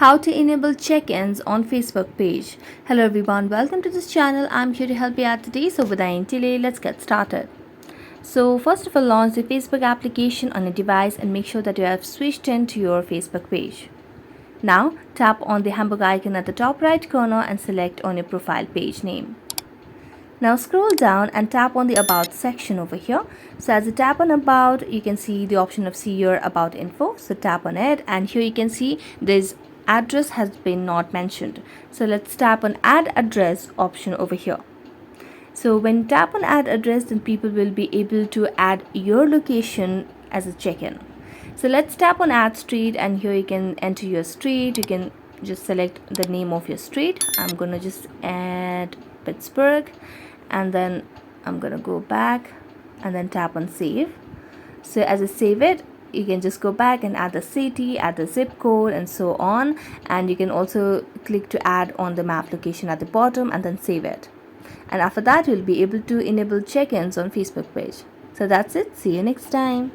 How to enable check-ins on Facebook page. Hello everyone, welcome to this channel. I'm here to help you out today. So without any delay, let's get started. So first of all, launch the Facebook application on your device and make sure that you have switched into your Facebook page. Now tap on the hamburger icon at the top right corner and select on your profile page name. Now scroll down and tap on the About section over here. So as you tap on About, you can see the option of see your About info. So tap on it and here you can see this address has been not mentioned. So let's tap on Add Address option over here. So when you tap on Add Address, then people will be able to add your location as a check-in. So let's tap on Add Street and here you can enter your street. You can just select the name of your street. I'm gonna just add Pittsburgh and then I'm gonna go back and then tap on save. So as I save it, you can just go back and add the city, add the zip code and so on, and you can also click to add on the map location at the bottom and then save it. And after that you'll be able to enable check-ins on Facebook page. So that's it. See you next time.